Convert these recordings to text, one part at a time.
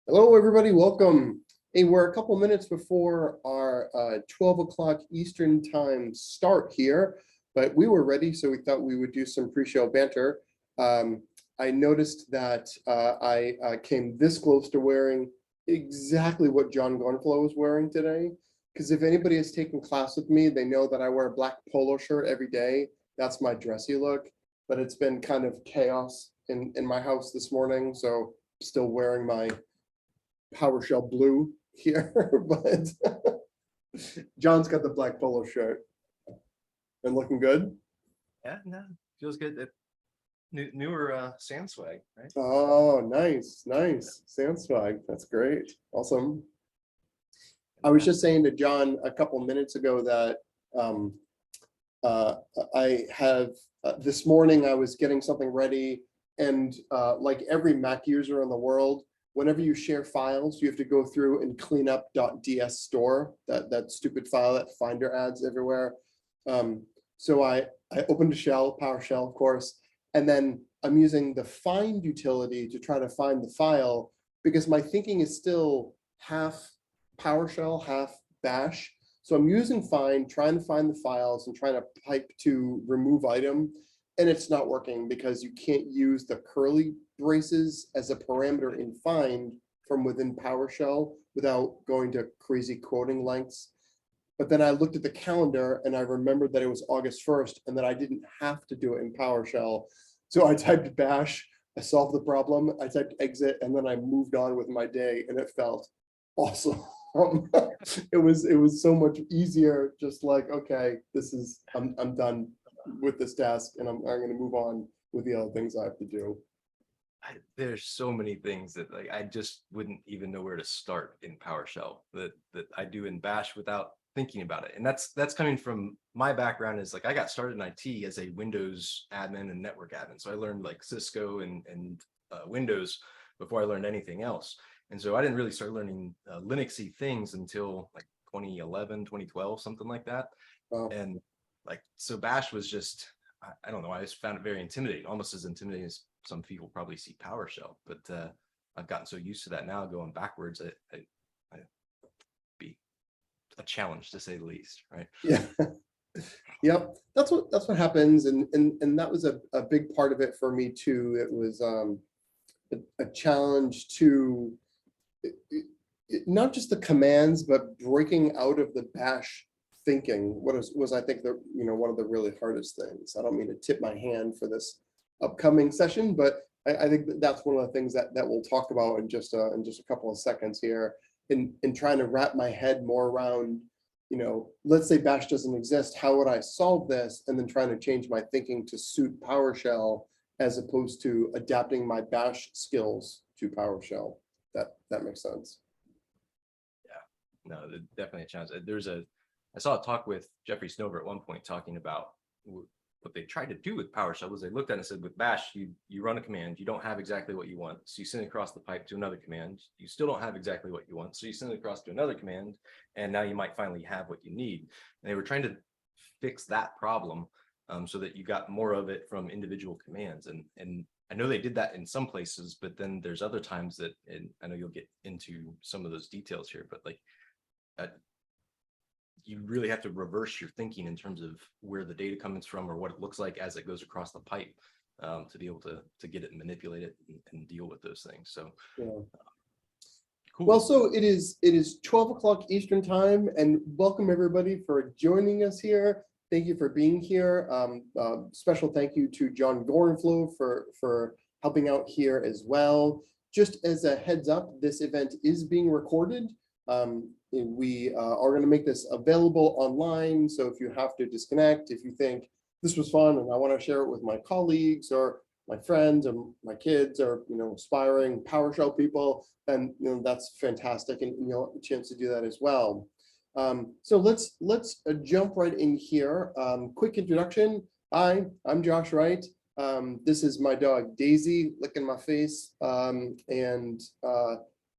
Hello, everybody. Welcome. Hey, we're a couple minutes before our 12 o'clock Eastern time start here, but we were ready, so we thought we would do some pre-show banter. I noticed that I came this close to wearing exactly what Jon Gorenflo was wearing today, because if anybody has taken class with me, they know that I wear a black polo shirt every day. That's my dressy look, but it's been kind of chaos in my house this morning, so still wearing my PowerShell blue here, but John's got the black polo shirt and looking good. Yeah, no, feels good. Newer sand swag, right? Oh, nice, nice. Sand swag. That's great. Awesome. I was just saying to John a couple minutes ago that I have this morning I was getting something ready, and like every Mac user in the world, whenever you share files, you have to go through and clean up .ds store, that stupid file that Finder adds everywhere. So I opened a shell, PowerShell, of course, and then I'm using the find utility to try to find the file, because my thinking is still half PowerShell, half bash. So I'm using find, trying to find the files and trying to pipe to remove item, and it's not working because you can't use the curly braces as a parameter in find from within PowerShell without going to crazy quoting lengths. But then I looked at the calendar and I remembered that it was August 1st and that I didn't have to do it in PowerShell. So I typed bash, I solved the problem, I typed exit, and then I moved on with my day, and it felt awesome. It was so much easier, just like, okay, this is I'm done with this task, and I'm going to move on with the other things I have to do. There's so many things that like I just wouldn't even know where to start in PowerShell that I do in Bash without thinking about it. And that's coming from my background. Is like I got started in IT as a Windows admin and network admin. So I learned like Cisco and Windows before I learned anything else. And so I didn't really start learning Linuxy things until like 2011, 2012, something like that. Oh. And like, so Bash was just, I don't know, I just found it very intimidating, almost as intimidating as some people probably see PowerShell, but I've gotten so used to that now, going backwards, I'd be a challenge to say the least, right? Yeah. Yep, that's what happens, and that was a big part of it for me too. It was a challenge to not just the commands, but breaking out of the bash thinking. What was I think the one of the really hardest things. I don't mean to tip my hand for this upcoming session, but I think that's one of the things that we'll talk about in just a couple of seconds here, in trying to wrap my head more around, let's say bash doesn't exist, how would I solve this, and then trying to change my thinking to suit PowerShell as opposed to adapting my bash skills to PowerShell. That makes sense. Yeah, no, definitely a challenge. I saw a talk with Jeffrey Snover at one point talking about what they tried to do with PowerShell was they looked at it and said, with bash, you run a command, you don't have exactly what you want, so you send it across the pipe to another command, you still don't have exactly what you want, so you send it across to another command, and now you might finally have what you need. And they were trying to fix that problem so that you got more of it from individual commands. And I know they did that in some places, but then there's other times that, and I know you'll get into some of those details here, but like you really have to reverse your thinking in terms of where the data comes from or what it looks like as it goes across the pipe to be able to get it and manipulate it and deal with those things. So yeah. Cool. Well, so it is 12 o'clock Eastern time, and welcome everybody for joining us here. Thank you for being here. Special thank you to Jon Gorenflo for helping out here as well. Just as a heads up, this event is being recorded. We are going to make this available online, so if you have to disconnect, if you think this was fun and I want to share it with my colleagues or my friends or my kids or aspiring PowerShell people, then that's fantastic, and you'll have a chance to do that as well. So let's jump right in here. Quick introduction. Hi, I'm Josh Wright. This is my dog Daisy licking my face, and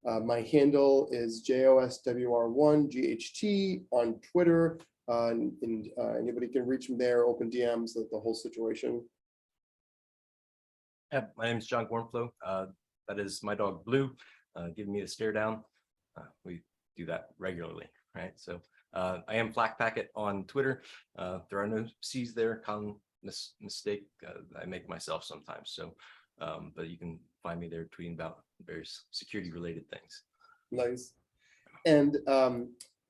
my handle is JOSWR1GHT on Twitter, and anybody can reach me there, open DMs, the whole situation. Yeah, my name is Jon Gorenflo. That is my dog Blue. giving me the stare down. We do that regularly, right? So I am Flak Packet on Twitter. There are no C's there, common mistake I make myself sometimes. So, but you can find me there tweeting about various security related things. Nice. And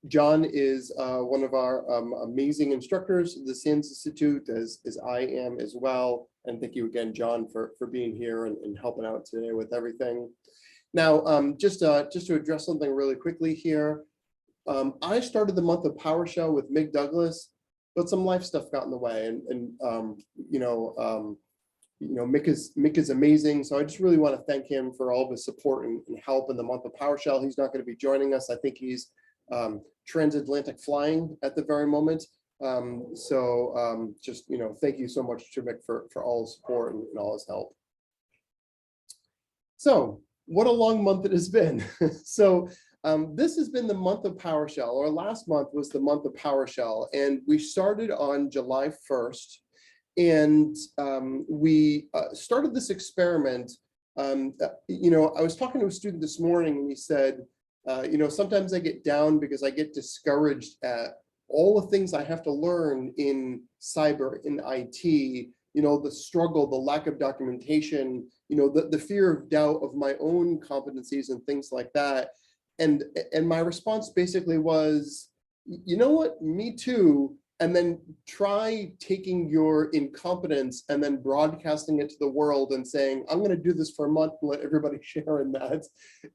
Jon is one of our amazing instructors at the SANS Institute, as I am as well. And thank you again, Jon, for being here and helping out today with everything. Now, just to address something really quickly here, I started the month of PowerShell with Mig Douglas, but some life stuff got in the way, and Mick is amazing. So I just really want to thank him for all of his support and help in the month of PowerShell. He's not going to be joining us. I think he's transatlantic flying at the very moment. Just thank you so much to Mick for all his support and all his help. So what a long month it has been. So this has been the month of PowerShell. Our last month was the month of PowerShell, and we started on July 1st. And we started this experiment. I was talking to a student this morning, and he said, sometimes I get down because I get discouraged at all the things I have to learn in cyber, in IT, the struggle, the lack of documentation, the fear of doubt of my own competencies and things like that. And my response basically was, you know what, me too. And then try taking your incompetence and then broadcasting it to the world and saying, I'm going to do this for a month and let everybody share in that.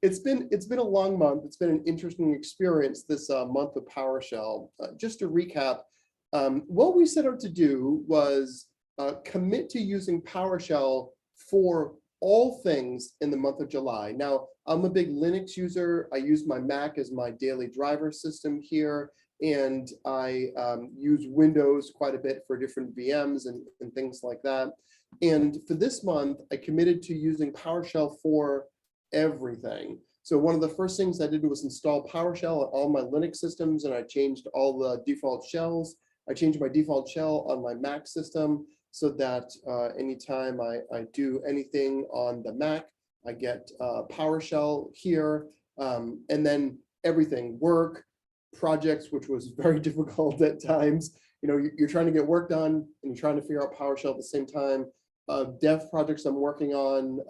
It's been a long month. It's been an interesting experience this month of PowerShell. Just to recap, what we set out to do was commit to using PowerShell for all things in the month of July. Now, I'm a big Linux user. I use my Mac as my daily driver system here. And I use Windows quite a bit for different VMs and things like that. And for this month, I committed to using PowerShell for everything. So one of the first things I did was install PowerShell on all my Linux systems, and I changed all the default shells. I changed my default shell on my Mac system so that anytime I do anything on the Mac, I get PowerShell here, and then everything, work, projects, which was very difficult at times. You're trying to get work done and you're trying to figure out PowerShell at the same time. Dev projects I'm working on,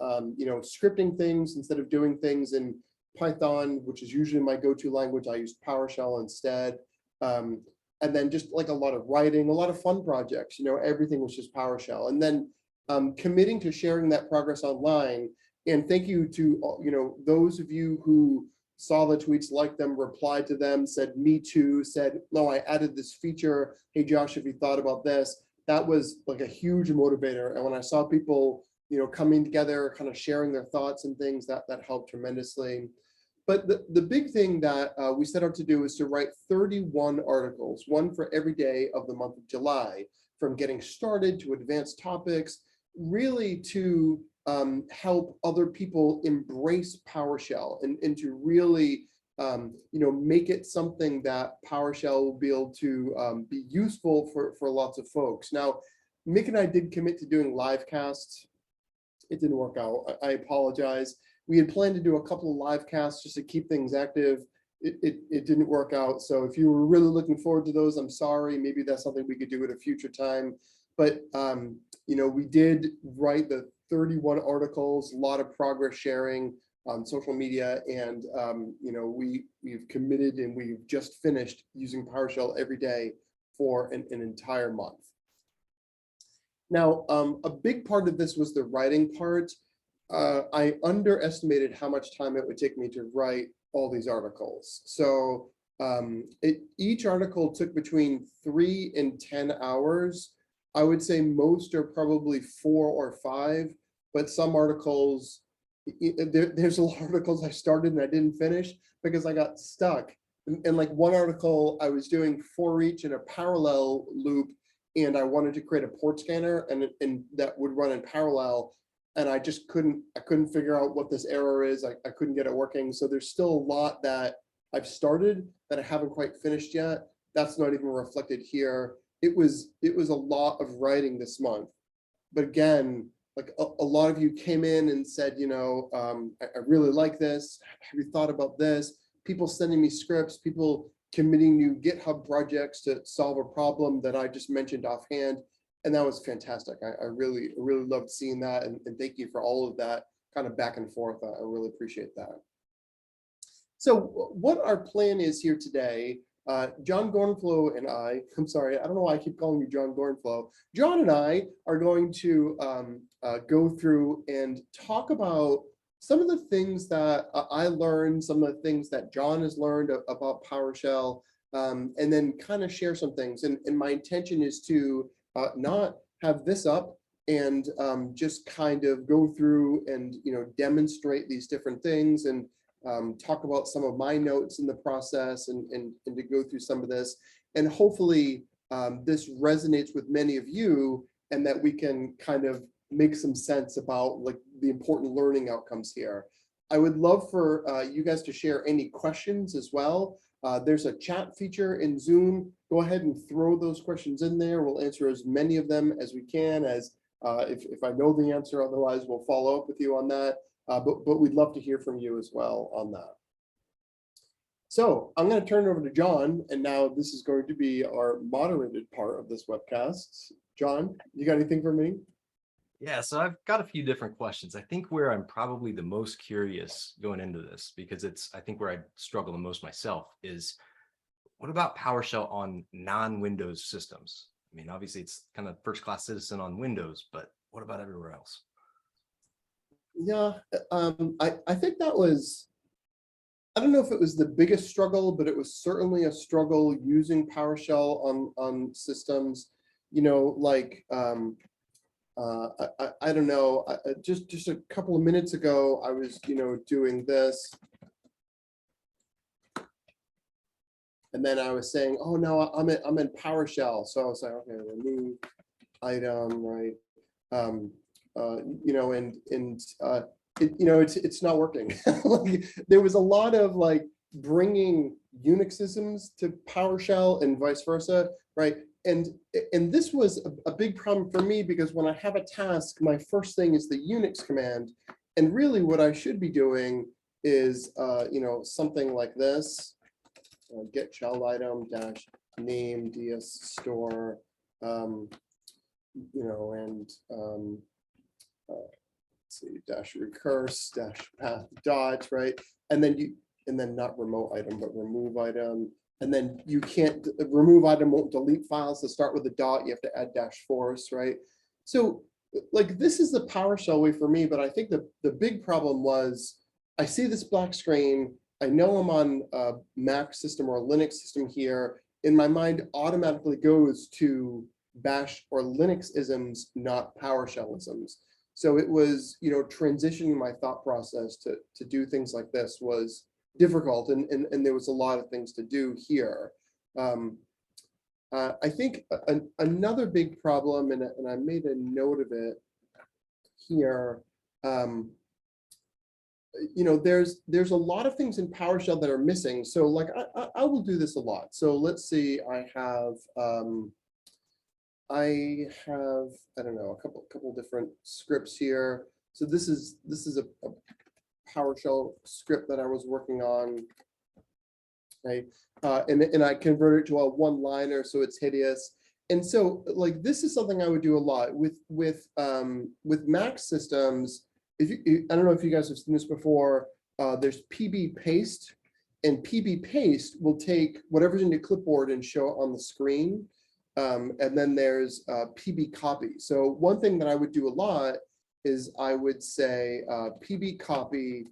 scripting things instead of doing things in Python, which is usually my go-to language. I use PowerShell instead. And then just like a lot of writing, a lot of fun projects, everything was just PowerShell. And then committing to sharing that progress online. And thank you to, those of you who saw the tweets, liked them, replied to them, said me too, said, no, I added this feature. Hey, Josh, have you thought about this? That was like a huge motivator. And when I saw people, coming together, kind of sharing their thoughts and things, that helped tremendously. But the big thing that we set out to do is to write 31 articles, one for every day of the month of July, from getting started to advanced topics, really to help other people embrace PowerShell and to really make it something that PowerShell will be able to be useful for lots of folks. Now, Mick and I did commit to doing live casts. It didn't work out. I apologize. We had planned to do a couple of live casts just to keep things active. It didn't work out. So if you were really looking forward to those, I'm sorry. Maybe that's something we could do at a future time. But we did write the 31 articles, a lot of progress sharing on social media, and we've committed and we've just finished using PowerShell every day for an entire month. Now, a big part of this was the writing part. I underestimated how much time it would take me to write all these articles. So each article took between 3 and 10 hours. I would say most are probably 4 or 5, but some articles, there's a lot of articles I started and I didn't finish because I got stuck. And like one article, I was doing for each in a parallel loop, and I wanted to create a port scanner and that would run in parallel. And I just couldn't figure out what this error is. I couldn't get it working. So there's still a lot that I've started that I haven't quite finished yet. That's not even reflected here. It was a lot of writing this month. But again, like a lot of you came in and said, I really like this. Have you thought about this? People sending me scripts, people committing new GitHub projects to solve a problem that I just mentioned offhand. And that was fantastic. I really loved seeing that. And thank you for all of that kind of back and forth. I really appreciate that. So what our plan is here today, Jon Gorenflo and I'm sorry, I don't know why I keep calling you Jon Gorenflo. Jon and I are going to go through and talk about some of the things that I learned, some of the things that Jon has learned about PowerShell, and then kind of share some things. And my intention is to not have this up and just kind of go through and demonstrate these different things and talk about some of my notes in the process and to go through some of this. And hopefully this resonates with many of you and that we can kind of make some sense about like the important learning outcomes here. I would love for you guys to share any questions as well. There's a chat feature in Zoom. Go ahead and throw those questions in there. We'll answer as many of them as we can, as if I know the answer, otherwise we'll follow up with you on that. But we'd love to hear from you as well on that. So I'm going to turn it over to Jon, and now this is going to be our moderated part of this webcast. Jon, you got anything for me? Yeah, so I've got a few different questions. I think where I'm probably the most curious going into this, because it's, I think where I struggle the most myself, is what about PowerShell on non-Windows systems? I mean, obviously it's kind of first-class citizen on Windows, but what about everywhere else? Yeah, I think that was, I don't know if it was the biggest struggle, but it was certainly a struggle using PowerShell on systems, like, I don't know, just a couple of minutes ago, I was, doing this. And then I was saying, oh no, I'm in PowerShell. So I was like, okay, remove item, right? It's not working. Like, there was a lot of like bringing Unixisms to PowerShell and vice versa, right? And this was a big problem for me because when I have a task, my first thing is the Unix command, and really what I should be doing is something like this: get child item dash name ds store, let's see, dash recurse dash path dot, right? And then not remote item, but remove item. And then you can't, remove item won't delete files that start with a dot. You have to add dash force, right? So like this is the PowerShell way for me, but I think the big problem was I see this black screen. I know I'm on a Mac system or a Linux system here. In my mind automatically goes to Bash or Linux isms, not PowerShell isms. So it was, transitioning my thought process to do things like this was difficult, and there was a lot of things to do here. I think another big problem, and I made a note of it here, there's a lot of things in PowerShell that are missing. So like I will do this a lot. So let's see, I have I don't know, a couple different scripts here. So this is a PowerShell script that I was working on, right? And I converted it to a one-liner, so it's hideous. And so like this is something I would do a lot with Mac systems. I don't know if you guys have seen this before. There's PB paste, and PB paste will take whatever's in your clipboard and show it on the screen. And then there's PB copy. So one thing that I would do a lot is I would say PB copy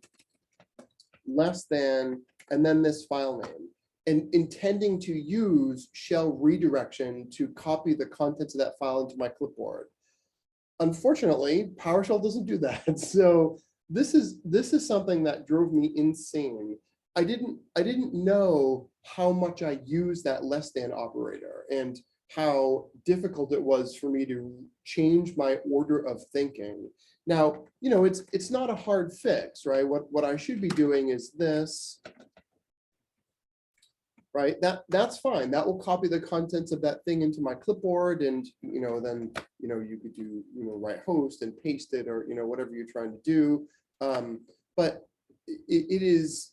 less than, and then this file name, and intending to use shell redirection to copy the contents of that file into my clipboard. Unfortunately, PowerShell doesn't do that. So this is something that drove me insane. I didn't know how much I used that less than operator and how difficult it was for me to change my order of thinking. Now, it's not a hard fix, right? What I should be doing is this, right? That's fine. That will copy the contents of that thing into my clipboard, and then you could do write host and paste it, or whatever you're trying to do. But it is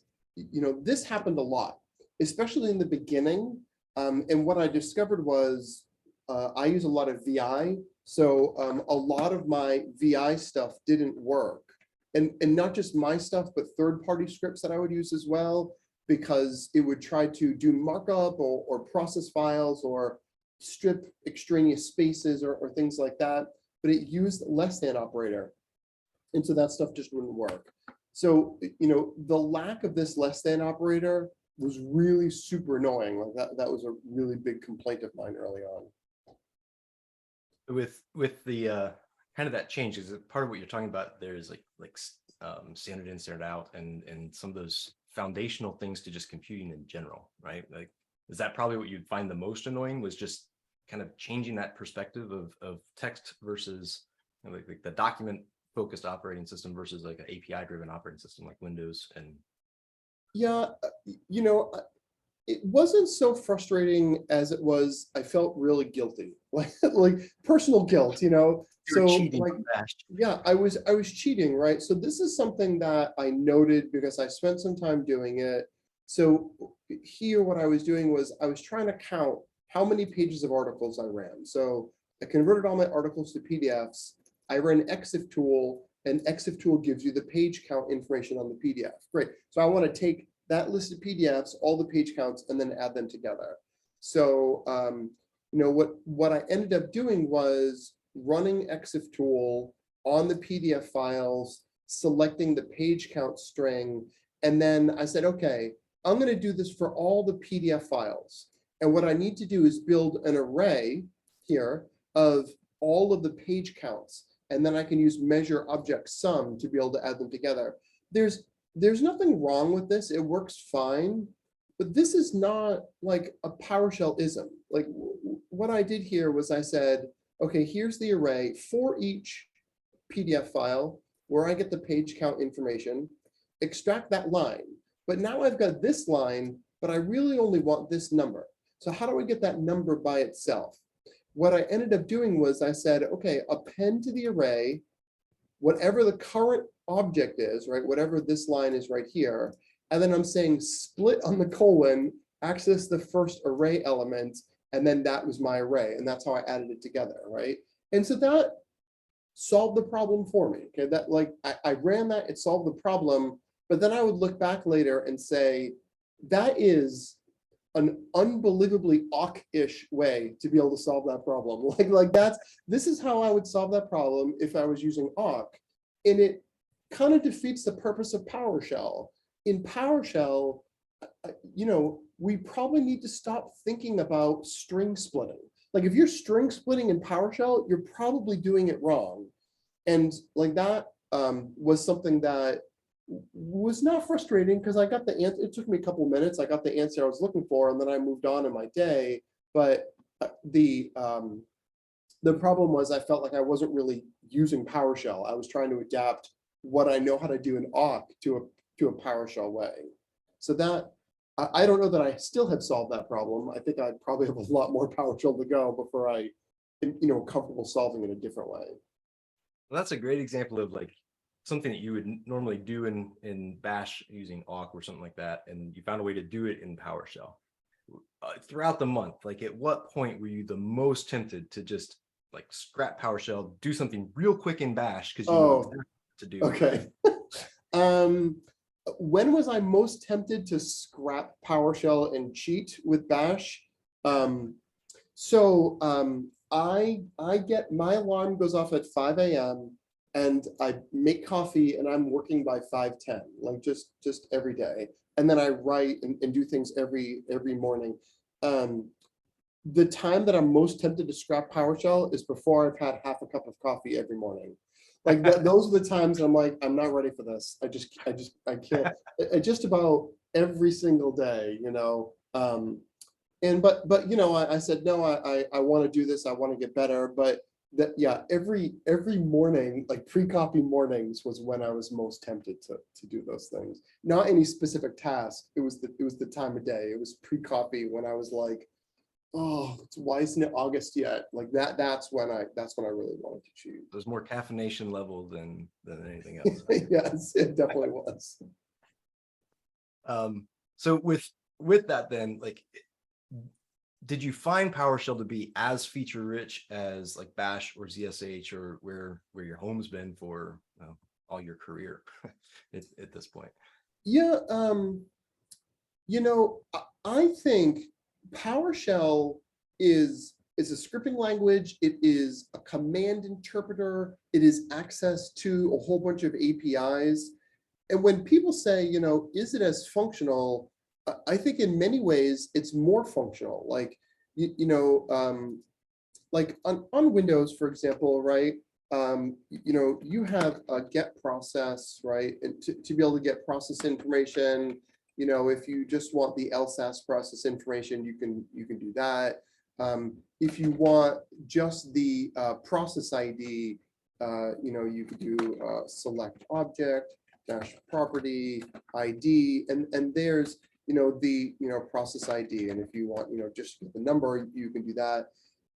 this happened a lot, especially in the beginning. And what I discovered was I use a lot of VI, so a lot of my VI stuff didn't work, and not just my stuff, but third-party scripts that I would use as well, because it would try to do markup or process files or strip extraneous spaces or things like that, but it used less than operator. And so that stuff just wouldn't work. So, the lack of this less than operator was really super annoying. Like that was a really big complaint of mine early on. With the kind of that change, is it part of what you're talking about? There's like standard in, standard out, and some of those foundational things to just computing in general, right? Like, is that probably what you'd find the most annoying, was just kind of changing that perspective of text versus like the document focused operating system versus like an API driven operating system like Windows? And Yeah, it wasn't so frustrating as it was. I felt really guilty, like personal guilt, you're So cheating like, on Bash. yeah, I was cheating, right? So this is something that I noted because I spent some time doing it. So here, what I was doing was I was trying to count how many pages of articles I ran. So I converted all my articles to PDFs. I ran exif tool, and exif tool gives you the page count information on the PDF. Great. So I want to take that list of PDFs, all the page counts, and then add them together. So what I ended up doing was running exif tool on the PDF files, selecting the page count string, and then I said, okay, I'm going to do this for all the PDF files. And what I need to do is build an array here of all of the page counts, and then I can use measure object sum to be able to add them together. There's nothing wrong with this. It works fine, but this is not like a PowerShell-ism. Like what I did here was I said, okay, here's the array for each PDF file where I get the page count information, extract that line. But now I've got this line, but I really only want this number. So how do I get that number by itself? What I ended up doing was I said, okay, append to the array whatever the current object is, right? Whatever this line is right here. And then I'm saying split on the colon, access the first array element, and then that was my array. And that's how I added it together, right? And so that solved the problem for me. Okay, that I ran that, it solved the problem, but then I would look back later and say, that is an unbelievably awk-ish way to be able to solve that problem. This is how I would solve that problem if I was using awk. And it kind of defeats the purpose of PowerShell. In PowerShell, we probably need to stop thinking about string splitting. Like if you're string splitting in PowerShell, you're probably doing it wrong. And like that was something that was not frustrating because I got the answer. It took me a couple minutes. I got the answer I was looking for, and then I moved on in my day. But the problem was I felt like I wasn't really using PowerShell. I was trying to adapt what I know how to do in awk to a PowerShell way. So that I don't know that I still have solved that problem. I think I'd probably have a lot more PowerShell to go before I am comfortable solving it a different way. Well, that's a great example of like something that you would normally do in Bash using awk or something like that, and you found a way to do it in PowerShell. Throughout the month, like at what point were you the most tempted to just like scrap PowerShell, do something real quick in Bash because you know exactly what to do? Okay. When was I most tempted to scrap PowerShell and cheat with Bash? I get my alarm goes off at 5 a.m. and I make coffee and I'm working by 5:10, like just every day. And then I write and do things every morning. The time that I'm most tempted to scrap PowerShell is before I've had half a cup of coffee every morning. Like those are the times I'm like, I'm not ready for this. I can't. Just about every single day, but I said no. I want to do this. I want to get better. But that, yeah, every morning, like pre-copy mornings was when I was most tempted to do those things. Not any specific task. It was the time of day. It was pre-copy when I was like, oh, why isn't it August yet? Like that's when I really wanted to choose. There's more caffeination level than anything else. Yes, it definitely was. So with that then, like, did you find PowerShell to be as feature rich as like Bash or ZSH or where your home's been for all your career at this point? Yeah, I think PowerShell is a scripting language. It is a command interpreter. It is access to a whole bunch of APIs. And when people say, is it as functional? I think in many ways it's more functional. Like, like on Windows, for example, right? You have a get process, right? And to be able to get process information, if you just want the LSAS process information, you can do that. If you want just the process ID, you could do select object dash property ID, and there's the process ID, and if you want just the number, you can do that.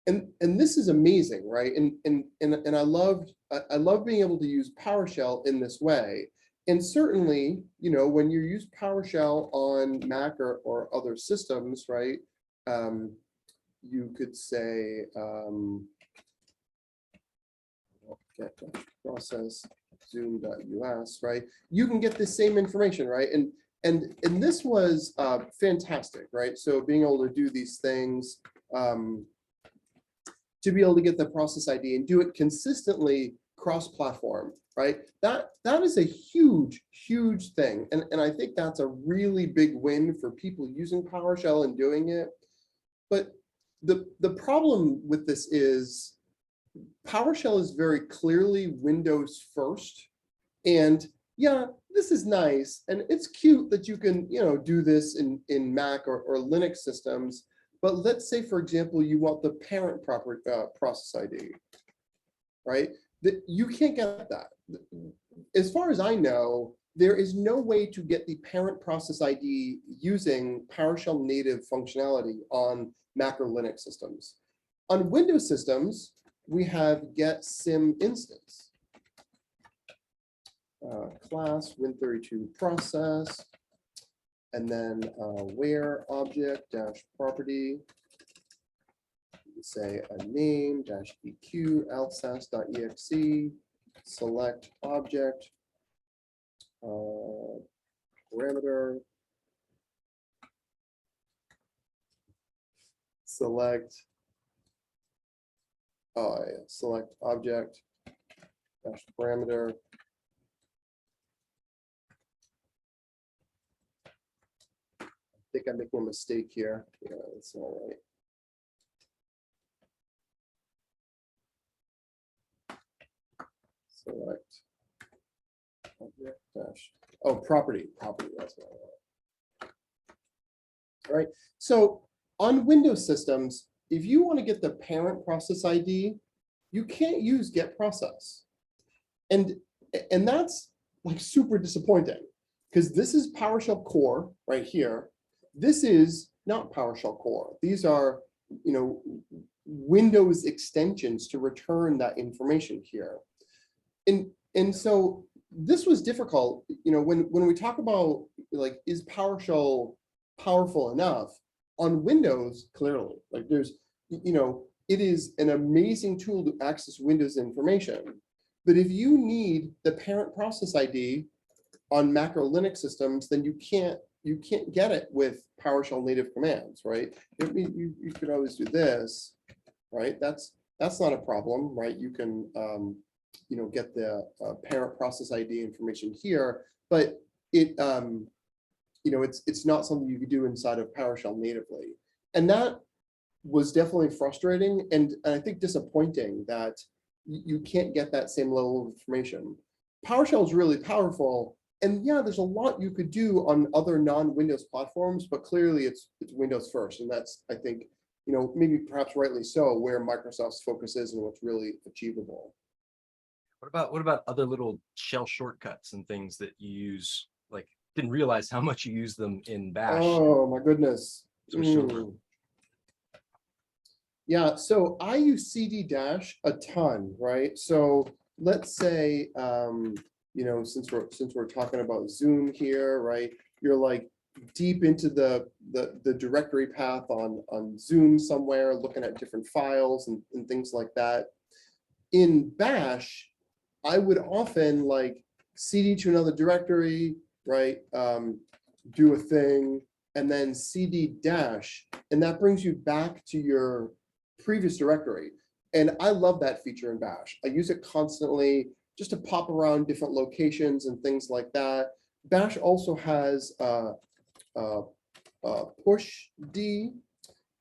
And this is amazing, right? And I love being able to use PowerShell in this way. And certainly, when you use PowerShell on Mac or other systems, right? You could say get process zoom.us, right? You can get the same information, right? And this was fantastic, right? So being able to do these things, to be able to get the process ID and do it consistently cross-platform, right? That is a huge, huge thing. And I think that's a really big win for people using PowerShell and doing it. But the problem with this is PowerShell is very clearly Windows first. And yeah, this is nice. And it's cute that you can, do this in Mac or Linux systems. But let's say, for example, you want the parent process ID, right? You can't get that. As far as I know, there is no way to get the parent process ID using PowerShell native functionality on Mac or Linux systems. On Windows systems, we have get sim instance. Class Win32 process, and then where object dash property, say a name dash eq lsas.exe, select object parameter, select object dash parameter. I think I'm making a mistake here. Yeah, that's all right. Select object dash, property, that's what I want. All right, so on Windows systems, if you want to get the parent process ID, you can't use get process. And that's like super disappointing, because this is PowerShell core right here. This is not PowerShell core. These are, Windows extensions to return that information here. And so this was difficult, when we talk about like, is PowerShell powerful enough on Windows? Clearly, like there's, it is an amazing tool to access Windows information. But if you need the parent process ID on Mac or Linux systems, then you can't get it with PowerShell native commands, right? You could always do this, right? That's not a problem, right? You can get the parent process ID information here, but it it's not something you could do inside of PowerShell natively. And that was definitely frustrating and I think disappointing that you can't get that same level of information. PowerShell is really powerful. And yeah, there's a lot you could do on other non-Windows platforms, but clearly it's Windows first. And that's, I think, maybe perhaps rightly so, where Microsoft's focus is and what's really achievable. What about other little shell shortcuts and things that you use? Like, didn't realize how much you use them in Bash. Oh my goodness. Switched over. Yeah, so I use CD dash a ton, right? So let's say, since we're talking about Zoom here, right? You're like deep into the directory path on Zoom somewhere, looking at different files and things like that. In Bash, I would often like CD to another directory, right? Do a thing, and then CD dash, and that brings you back to your previous directory. And I love that feature in Bash. I use it constantly just to pop around different locations and things like that. Bash also has push D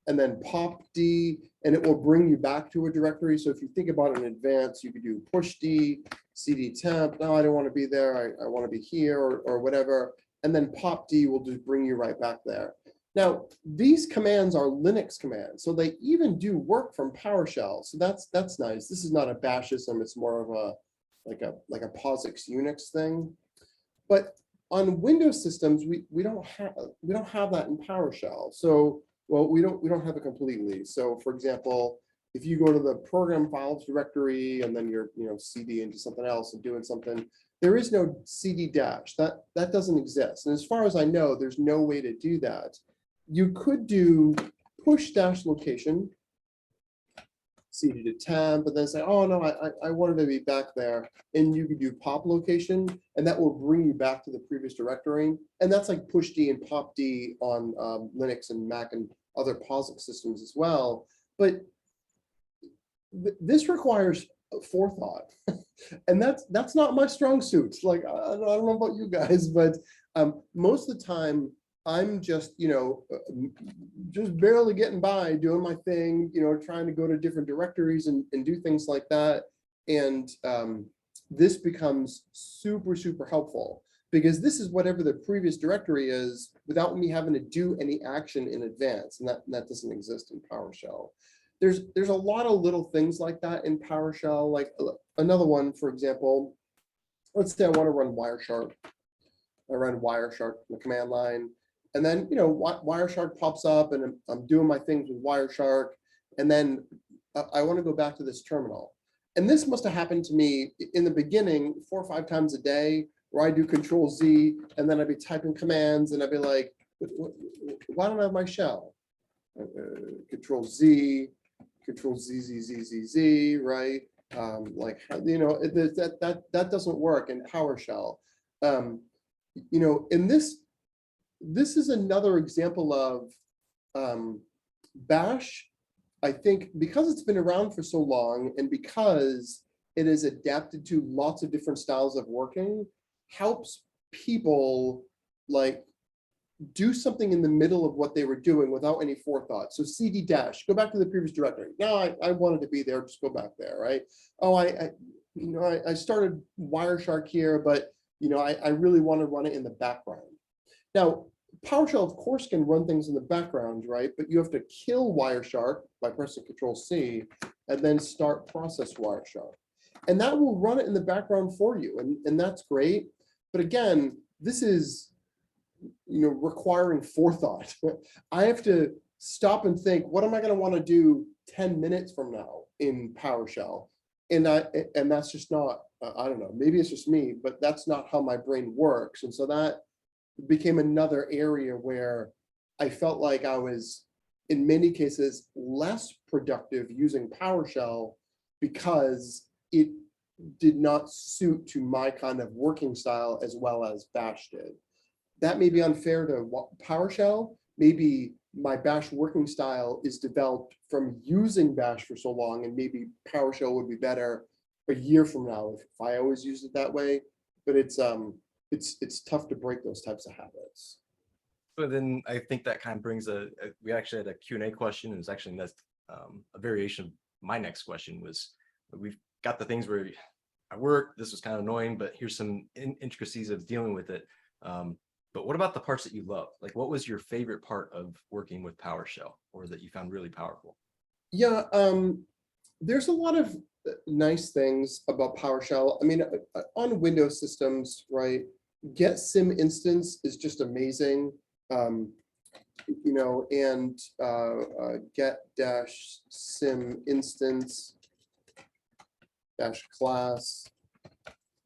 and then pop D, and it will bring you back to a directory. So if you think about it in advance, you could do push D, CD temp. No, I don't want to be there. I want to be here or whatever. And then pop D will just bring you right back there. Now, these commands are Linux commands, so they even do work from PowerShell. So that's nice. This is not a bashism. It's more of a like a POSIX Unix thing. But on Windows systems, we don't have that in PowerShell. So well, we don't have it completely. So for example, if you go to the program files directory and then you're CD into something else and doing something, there is no CD dash. That doesn't exist. And as far as I know, there's no way to do that. You could do push dash location, CD to temp, but then say, oh no, I wanted to be back there. And you could do pop location, and that will bring you back to the previous directory. And that's like push D and pop D on Linux and Mac and other POSIX systems as well. But this requires forethought. And that's not my strong suit. Like, I don't know about you guys, but most of the time, I'm just barely getting by doing my thing, trying to go to different directories and do things like that. And this becomes super, super helpful because this is whatever the previous directory is without me having to do any action in advance. And that doesn't exist in PowerShell. There's a lot of little things like that in PowerShell. Like another one, for example, let's say I want to run Wireshark. I run Wireshark in the command line. And then, Wireshark pops up and I'm doing my things with Wireshark. And then I want to go back to this terminal. And this must have happened to me in the beginning 4 or 5 times a day where I do Control Z and then I'd be typing commands and I'd be like, why don't I have my shell? Control Z, Control Z, Z, Z, Z, Z, right? That doesn't work in PowerShell. In this is another example of Bash. I think because it's been around for so long and because it is adapted to lots of different styles of working, helps people like do something in the middle of what they were doing without any forethought. So CD dash, go back to the previous directory. No, I wanted to be there, just go back there, right? Oh, I started Wireshark here, but I really want to run it in the background. Now, PowerShell, of course, can run things in the background, right? But you have to kill Wireshark by pressing Control C and then start process Wireshark. And that will run it in the background for you. And that's great. But again, this is requiring forethought. I have to stop and think, what am I going to want to do 10 minutes from now in PowerShell? And that's just not, I don't know, maybe it's just me, but that's not how my brain works. And so that became another area where I felt like I was, in many cases, less productive using PowerShell because it did not suit to my kind of working style as well as Bash did. That may be unfair to PowerShell. Maybe my Bash working style is developed from using Bash for so long, and maybe PowerShell would be better a year from now if I always used it that way. But it's tough to break those types of habits. But then I think that kind of brings we actually had a Q&A question. It was actually a variation of my next question was, we've got the things where I work, this was kind of annoying, but here's some intricacies of dealing with it. But what about the parts that you love? Like, what was your favorite part of working with PowerShell, or that you found really powerful? Yeah, there's a lot of nice things about PowerShell. I mean, on Windows systems, right? Get sim instance is just amazing. And get dash sim instance dash class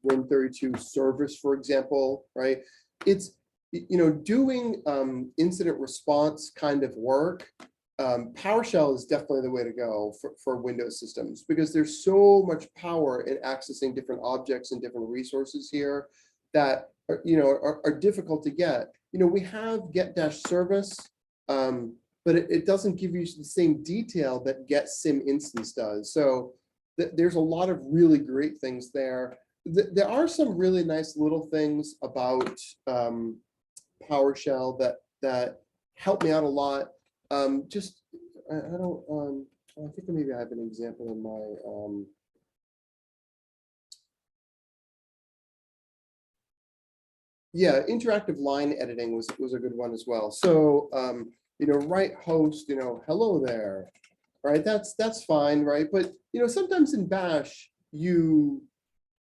Win32 service, for example, right? It's doing incident response kind of work. PowerShell is definitely the way to go for Windows systems, because there's so much power in accessing different objects and different resources here that are difficult to get. We have get dash service, but it doesn't give you the same detail that get sim instance does. So there's a lot of really great things there. There are some really nice little things about PowerShell that help me out a lot. Just I don't I think maybe I have an example in my yeah, interactive line editing was a good one as well. So Wright host, hello there, right? That's fine, right? But sometimes in Bash you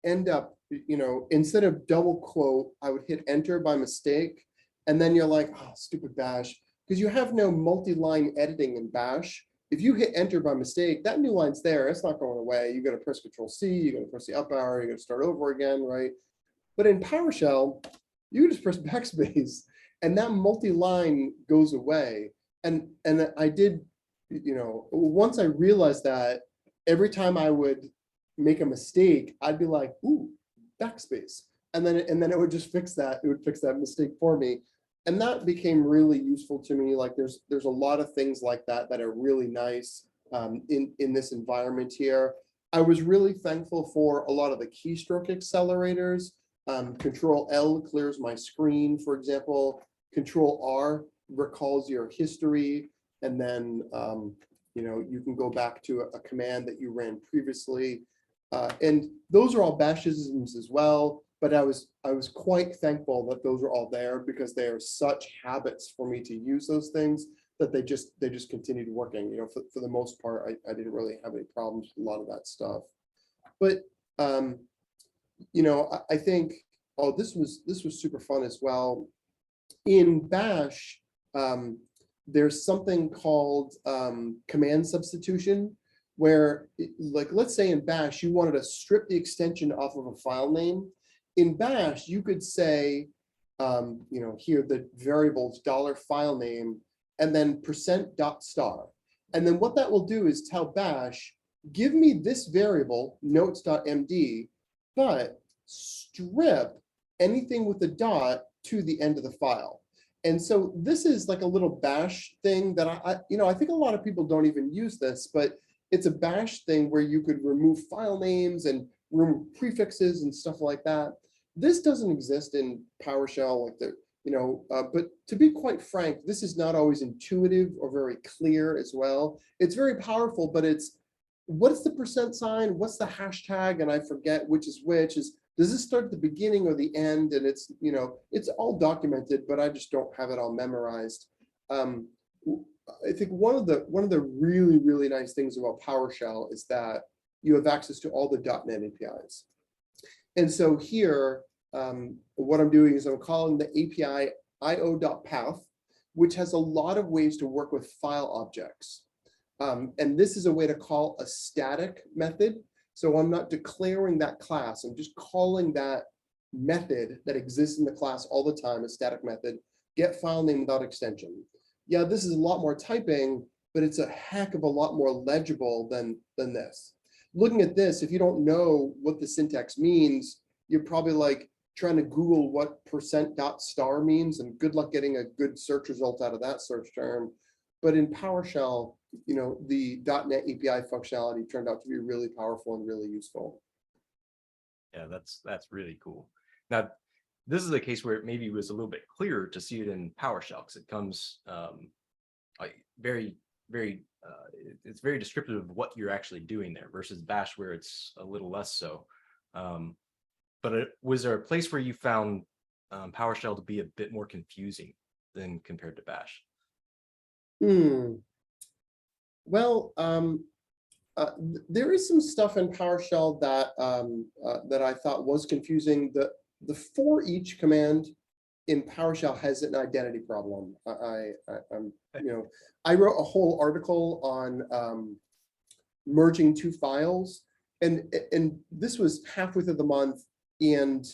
end up, instead of double quote, I would hit enter by mistake. And then you're like, oh, stupid Bash, because you have no multi-line editing in Bash. If you hit enter by mistake, that new line's there. It's not going away. You got to press Control C, you got to press the up arrow, you got to start over again, right? But in PowerShell, you just press backspace and that multi-line goes away. And I did, once I realized that, every time I would make a mistake, I'd be like, ooh, backspace. And then it would just fix that. It would fix that mistake for me. And that became really useful to me. Like there's a lot of things like that that are really nice in this environment here. I was really thankful for a lot of the keystroke accelerators. Control L clears my screen, for example. Control R recalls your history. And then, you can go back to a command that you ran previously. And those are all Bashisms as well. But I was quite thankful that those are all there, because they are such habits for me to use those things that they just continued working. For the most part, I didn't really have any problems with a lot of that stuff. But I think, oh, this was super fun as well. In Bash, there's something called command substitution, where, like, let's say in Bash, you wanted to strip the extension off of a file name. In Bash, you could say, here, the variables $file name, and then %.star. And then what that will do is tell Bash, give me this variable, notes.md, but strip anything with a dot to the end of the file. And so this is like a little Bash thing that I think a lot of people don't even use this, but it's a Bash thing where you could remove file names and remove prefixes and stuff like that. This doesn't exist in PowerShell, but to be quite frank, this is not always intuitive or very clear as well. It's very powerful, but it's, what's the %? What's the hashtag? And I forget which is which. Does this start at the beginning or the end? And it's, it's all documented, but I just don't have it all memorized. I think one of the really, really nice things about PowerShell is that you have access to all the .NET APIs. And so here, what I'm doing is I'm calling the API io.path, which has a lot of ways to work with file objects. And this is a way to call a static method. So I'm not declaring that class. I'm just calling that method that exists in the class all the time, a static method, get file name without extension. Yeah, this is a lot more typing, but it's a heck of a lot more legible than this. Looking at this, if you don't know what the syntax means, you're probably like trying to Google what %.star means, and good luck getting a good search result out of that search term. But in PowerShell, the .NET API functionality turned out to be really powerful and really useful. Yeah, that's really cool. Now, this is a case where it maybe was a little bit clearer to see it in PowerShell, because it comes very, very, it's very descriptive of what you're actually doing there, versus Bash, where it's a little less so. But was there a place where you found PowerShell to be a bit more confusing than compared to Bash? Well, there is some stuff in PowerShell that that I thought was confusing. The for each command in PowerShell has an identity problem. I wrote a whole article on merging two files, and this was halfway through the month, and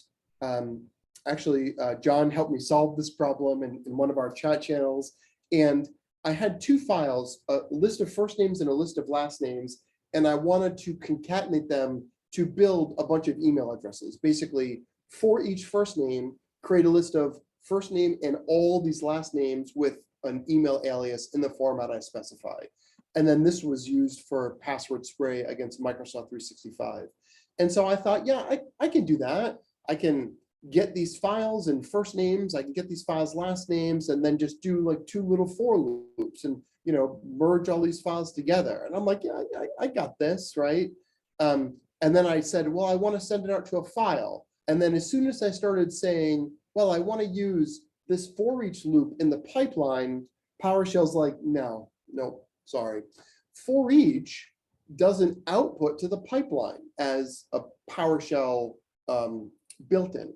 actually Jon helped me solve this problem in one of our chat channels, and I had two files, a list of first names and a list of last names, and I wanted to concatenate them to build a bunch of email addresses. Basically, for each first name, create a list of first name and all these last names with an email alias in the format I specify. And then this was used for password spray against Microsoft 365. And so I thought, yeah, I can do that. I can get these files and first names, I can get these files last names, and then just do like two little for loops and merge all these files together. And I'm like, yeah, I got this, right? And then I said, well, I want to send it out to a file. And then as soon as I started saying, well, I want to use this for each loop in the pipeline, PowerShell's like, no, sorry. For each doesn't output to the pipeline as a PowerShell built-in.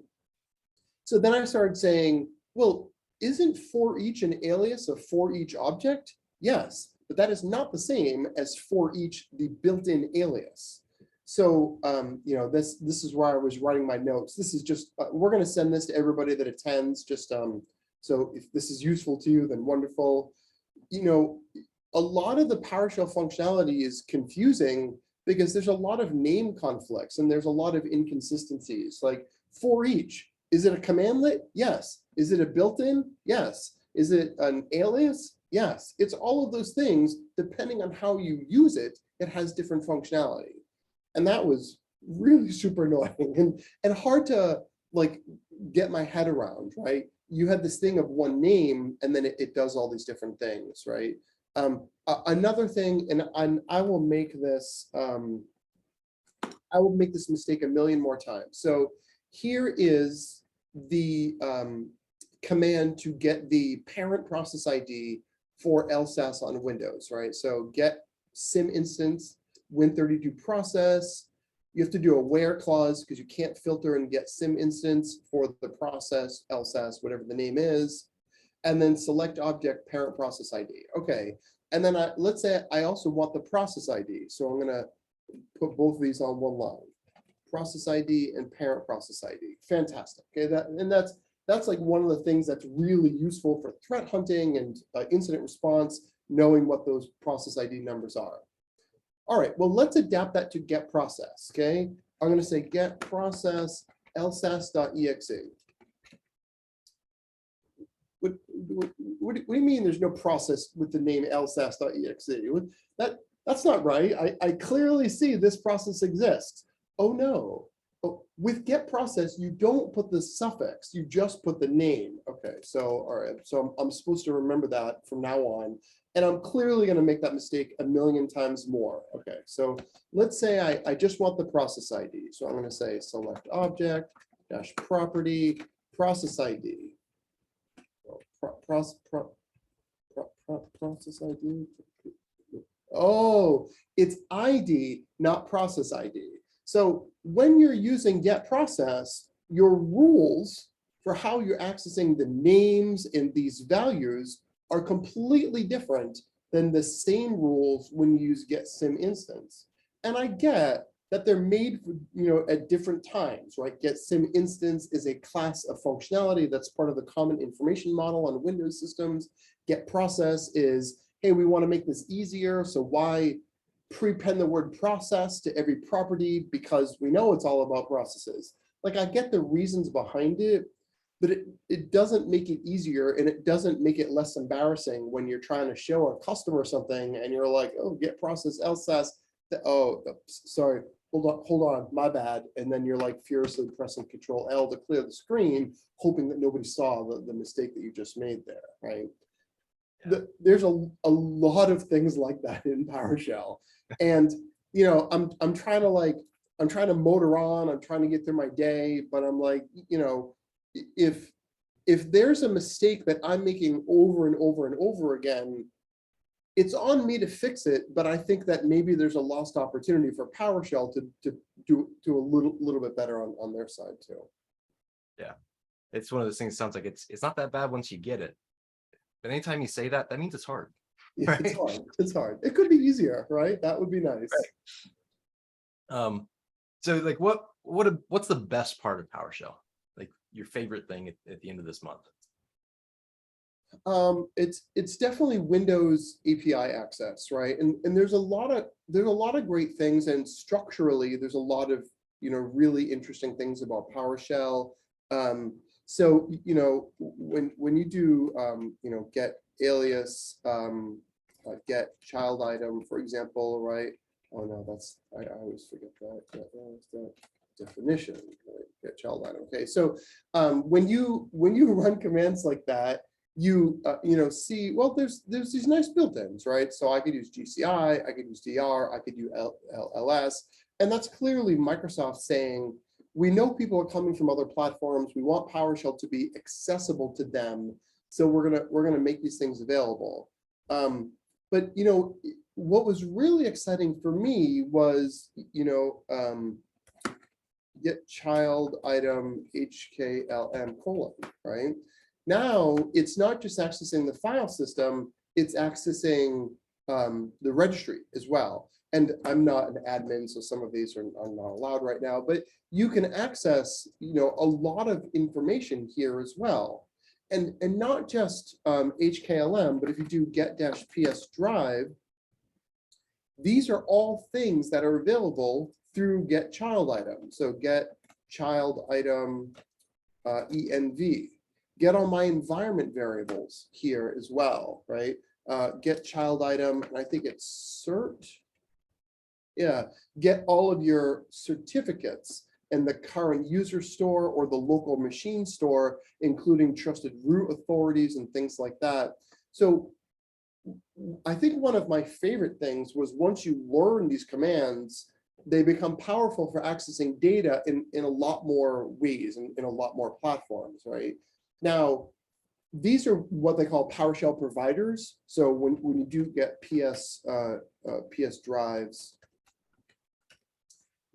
So then I started saying, well, isn't for each an alias of for each object? Yes, but that is not the same as for each the built-in alias. So this is where I was writing my notes. This is just we're going to send this to everybody that attends. Just so if this is useful to you, then wonderful. A lot of the PowerShell functionality is confusing because there's a lot of name conflicts and there's a lot of inconsistencies. Like for each, is it a commandlet? Yes. Is it a built-in? Yes. Is it an alias? Yes. It's all of those things. Depending on how you use it, it has different functionality. And that was really super annoying and hard to like get my head around, right? You had this thing of one name and then it does all these different things, right? Another thing, and I will make this mistake a million more times. So here is the command to get the parent process ID for LSASS on Windows, right? So get sim instance, Win32 process. You have to do a where clause because you can't filter and get sim instance for the process, LSASS, whatever the name is. And then select object parent process ID. Okay. And then let's say I also want the process ID. So I'm going to put both of these on one line. Process ID and parent process ID. Fantastic. Okay. That's like one of the things that's really useful for threat hunting and incident response, knowing what those process ID numbers are. All right, well, let's adapt that to get process, okay? I'm going to say get process lsas.exe. What do you mean there's no process with the name lsas.exe? That's not right. I clearly see this process exists. Oh, no. With get process, you don't put the suffix, you just put the name. Okay, so all right, so I'm supposed to remember that from now on. And I'm clearly going to make that mistake a million times more. Okay, so let's say I just want the process ID. So I'm going to say select object dash property process ID. Process ID. Oh, it's ID, not process ID. So when you're using get process, your rules for how you're accessing the names and these values are completely different than the same rules when you use get sim instance. And I get that they're made for, at different times, right? Get sim instance is a class of functionality that's part of the common information model on Windows systems. Get process is, hey, we want to make this easier. So why prepend the word process to every property? Because we know it's all about processes. Like I get the reasons behind it, but it doesn't make it easier and it doesn't make it less embarrassing when you're trying to show a customer something and you're like, oh, get process LSASS. Oh, sorry, hold on, my bad. And then you're like furiously pressing Control L to clear the screen, hoping that nobody saw the mistake that you just made there, right? Yeah. There's a lot of things like that in PowerShell. And I'm trying to motor on, I'm trying to get through my day, but I'm like, if if there's a mistake that I'm making over and over and over again, it's on me to fix it, but I think that maybe there's a lost opportunity for PowerShell to do a little bit better on their side too. Yeah, it's one of those things. Sounds like it's not that bad once you get it, but anytime you say that, that means it's hard. Yeah, Right? it's hard. It's hard. It could be easier, right? That would be nice. Right. So like what's the best part of PowerShell? Like your favorite thing at the end of this month? It's definitely Windows API access, right? And there's a lot of great things, and structurally there's a lot of really interesting things about PowerShell. So when you do get alias, get child item, for example, right? Oh no, I always forget that. That's the definition, right? Get child item. Okay, so when you run commands like that, you see, well, there's these nice built-ins, right? So I could use GCI, I could use DR, I could use LS, and that's clearly Microsoft saying, we know people are coming from other platforms. We want PowerShell to be accessible to them, so we're gonna make these things available. But what was really exciting for me was get child item HKLM : right? Now it's not just accessing the file system, it's accessing the registry as well. And I'm not an admin, so some of these are not allowed right now, but you can access a lot of information here as well. And not just HKLM, but if you do get-ps drive, these are all things that are available through get child item. So get child item env. Get all my environment variables here as well, right? Get child item, and I think it's cert. Yeah, get all of your certificates and the current user store or the local machine store, including trusted root authorities and things like that. So I think one of my favorite things was once you learn these commands, they become powerful for accessing data in a lot more ways and in a lot more platforms, right? Now, these are what they call PowerShell providers. So when you do get PS drives,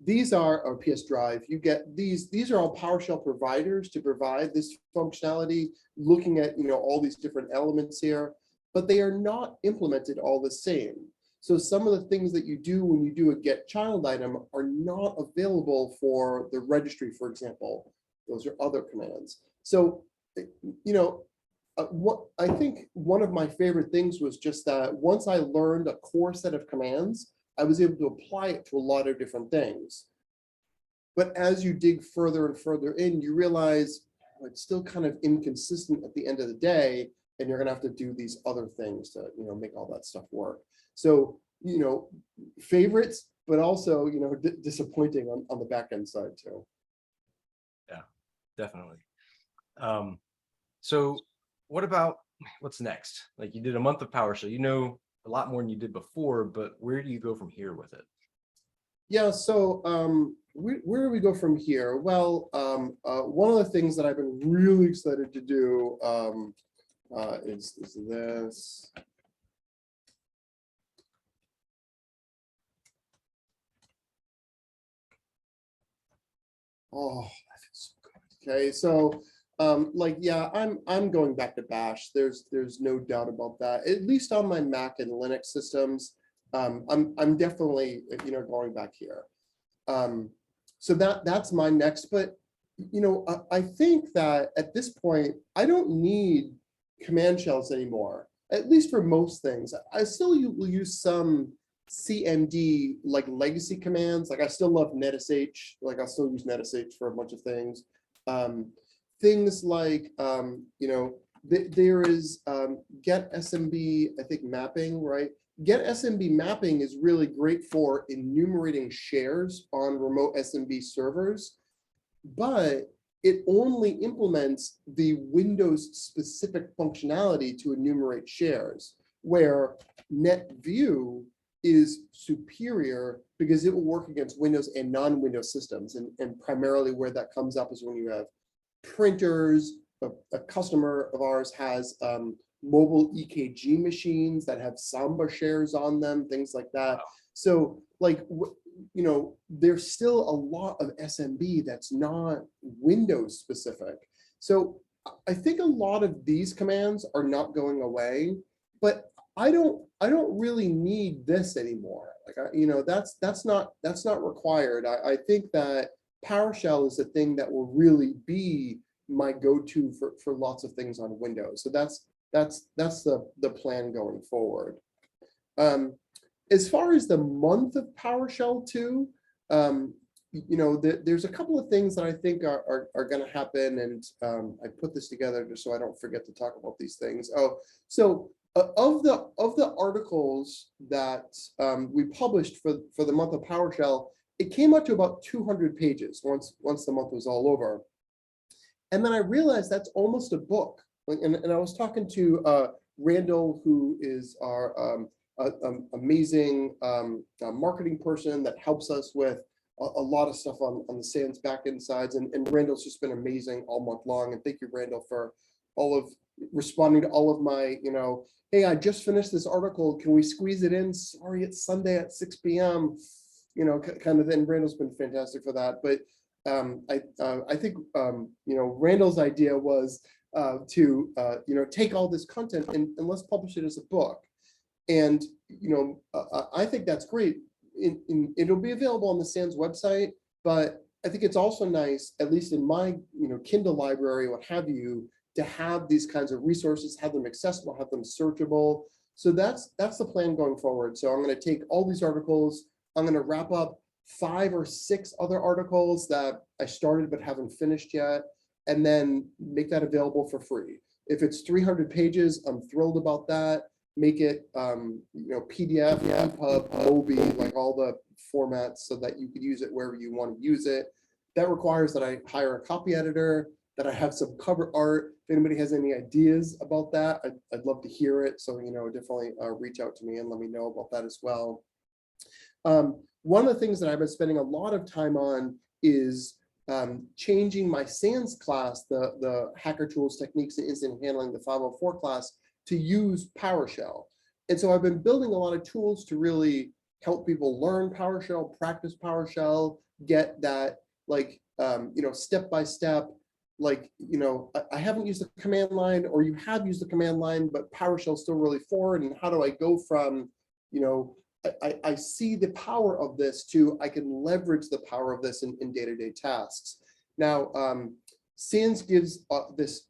these are, or PS drive, you get these are all PowerShell providers to provide this functionality, looking at all these different elements here, but they are not implemented all the same. So some of the things that you do when you do a get child item are not available for the registry, for example. Those are other commands. So what I think one of my favorite things was just that once I learned a core set of commands, I was able to apply it to a lot of different things. But as you dig further and further in, you realize it's still kind of inconsistent at the end of the day, and you're gonna have to do these other things to make all that stuff work. So favorites, but also disappointing on the back end side too. Yeah, definitely. So what about what's next? Like you did a month of PowerShell, a lot more than you did before, but where do you go from here with it? Yeah, so where do we go from here? Well, one of the things that I've been really excited to do is this. Oh, that feels so good. Okay, so yeah, I'm going back to Bash. There's no doubt about that. At least on my Mac and Linux systems, I'm definitely going back here. So that's my next. But I think that at this point I don't need command shells anymore. At least for most things, I still will use some CMD like legacy commands. Like I still love netsh. Like I still use netsh for a bunch of things. Things like there is get SMB, I think mapping, right? Get SMB mapping is really great for enumerating shares on remote SMB servers, but it only implements the Windows specific functionality to enumerate shares, where NetView is superior because it will work against Windows and non-Windows systems. And primarily where that comes up is when you have printers, a customer of ours has mobile EKG machines that have Samba shares on them, things like that. So like, you know, there's still a lot of SMB that's not Windows specific. So I think a lot of these commands are not going away, but I don't really need this anymore. Like, you know, that's not required. I think that PowerShell is the thing that will really be my go-to for lots of things on Windows. So that's the plan going forward. As far as the month of PowerShell 2, you know, there's a couple of things that I think are going to happen, and I put this together just so I don't forget to talk about these things. Oh, so of the articles that we published for the month of PowerShell, it came up to about 200 pages once the month was all over. And then I realized that's almost a book. And I was talking to Randall, who is our amazing marketing person that helps us with a lot of stuff on the SANS backend sides. And Randall's just been amazing all month long. And thank you, Randall, for responding to all of my, you know, hey, I just finished this article. Can we squeeze it in? Sorry, it's Sunday at 6 p.m. You know, kind of thing. Randall's been fantastic for that. But I think, you know, Randall's idea was to, you know, take all this content and let's publish it as a book. And, you know, I think that's great. It'll be available on the SANS website, but I think it's also nice, at least in my, you know, Kindle library, what have you, to have these kinds of resources, have them accessible, have them searchable. So that's the plan going forward. So I'm going to take all these articles, I'm going to wrap up 5 or 6 other articles that I started but haven't finished yet, and then make that available for free. If it's 300 pages, I'm thrilled about that. Make it, you know, PDF, EPUB, MOBI, like all the formats, so that you could use it wherever you want to use it. That requires that I hire a copy editor, that I have some cover art. If anybody has any ideas about that, I'd love to hear it. So, you know, definitely reach out to me and let me know about that as well. One of the things that I've been spending a lot of time on is changing my SANS class, the Hacker Tools, Techniques, and Incident Handling, the 504 class, to use PowerShell. And so I've been building a lot of tools to really help people learn PowerShell, practice PowerShell, get that, like, you know, step by step. Like, you know, I haven't used the command line, or you have used the command line, but PowerShell is still really forward. And how do I go from, you know, I see the power of this to I can leverage the power of this in day-to-day tasks. Now, SANS gives this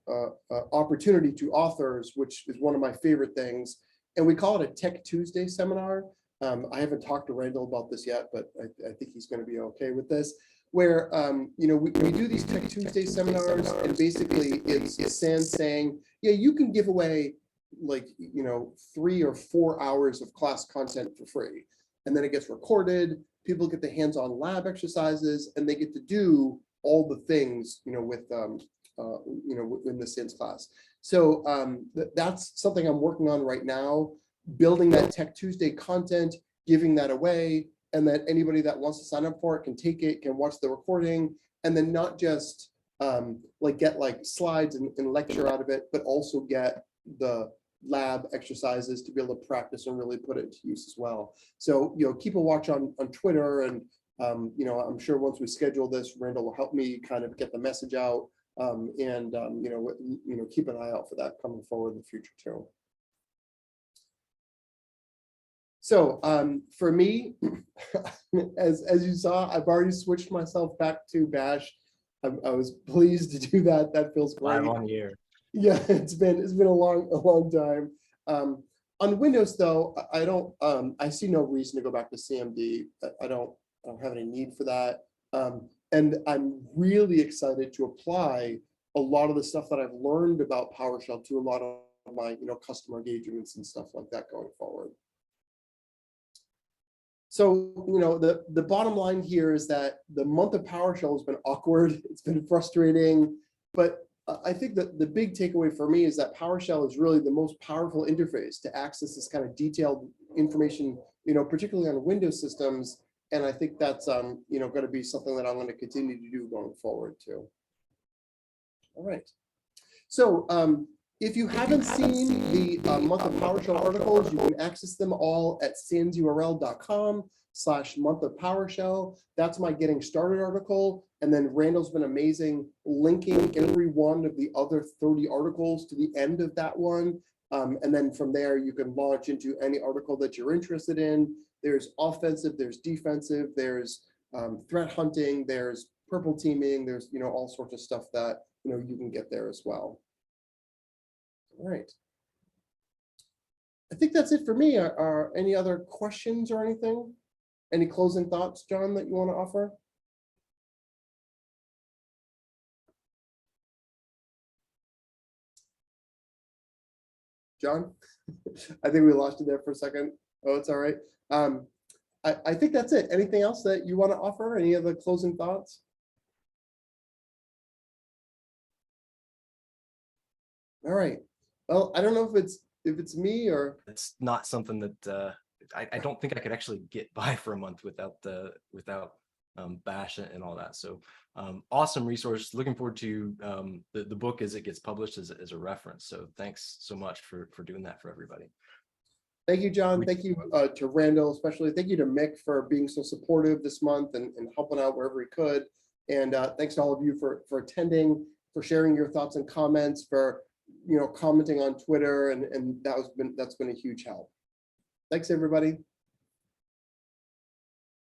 opportunity to authors, which is one of my favorite things. And we call it a Tech Tuesday seminar. I haven't talked to Randall about this yet, but I think he's going to be okay with this. Where, you know, we do these Tech Tuesday seminars, and basically it's SANS saying, yeah, you can give away, like, you know, 3 or 4 hours of class content for free. And then it gets recorded, people get the hands-on lab exercises, and they get to do all the things, you know, with, you know, in the SANS class. So that's something I'm working on right now, building that Tech Tuesday content, giving that away, and that anybody that wants to sign up for it can take it, can watch the recording, and then not just like get like slides and lecture out of it, but also get the lab exercises to be able to practice and really put it to use as well. So, you know, keep a watch on Twitter, and you know, I'm sure once we schedule this, Randall will help me kind of get the message out, and you know, keep an eye out for that coming forward in the future too. So for me, as you saw, I've already switched myself back to Bash. I was pleased to do that. That feels great. 5 year. Yeah, it's been a long time. On Windows though, I see no reason to go back to CMD. I don't have any need for that. And I'm really excited to apply a lot of the stuff that I've learned about PowerShell to a lot of my, you know, customer engagements and stuff like that going forward. So, you know, the bottom line here is that the month of PowerShell has been awkward. It's been frustrating, but I think that the big takeaway for me is that PowerShell is really the most powerful interface to access this kind of detailed information, you know, particularly on Windows systems. And I think that's, you know, going to be something that I'm going to continue to do going forward too. All right. So if you haven't seen the month of PowerShell articles, you can access them all at sansurl.com/month of PowerShell. That's my getting started article. And then Randall's been amazing linking every one of the other 30 articles to the end of that one. And then from there, you can launch into any article that you're interested in. There's offensive, there's defensive, there's threat hunting, there's purple teaming, there's all sorts of stuff that you can get there as well. All right. I think that's it for me. Are any other questions or anything? Any closing thoughts, John, that you want to offer? John, I think we lost you there for a second. Oh, it's all right. I think that's it. Anything else that you want to offer? Any other closing thoughts? All right. Well, I don't know if it's me or It's not something that I don't think I could actually get by for a month without Bash and all that. So awesome resource. Looking forward to the book as it gets published as a reference. So thanks so much for doing that for everybody. Thank you, John. Thank you to Randall, especially. Thank you to Mick for being so supportive this month and helping out wherever he could. And thanks to all of you for attending, for sharing your thoughts and comments, for commenting on Twitter, and that's been a huge help. Thanks, everybody.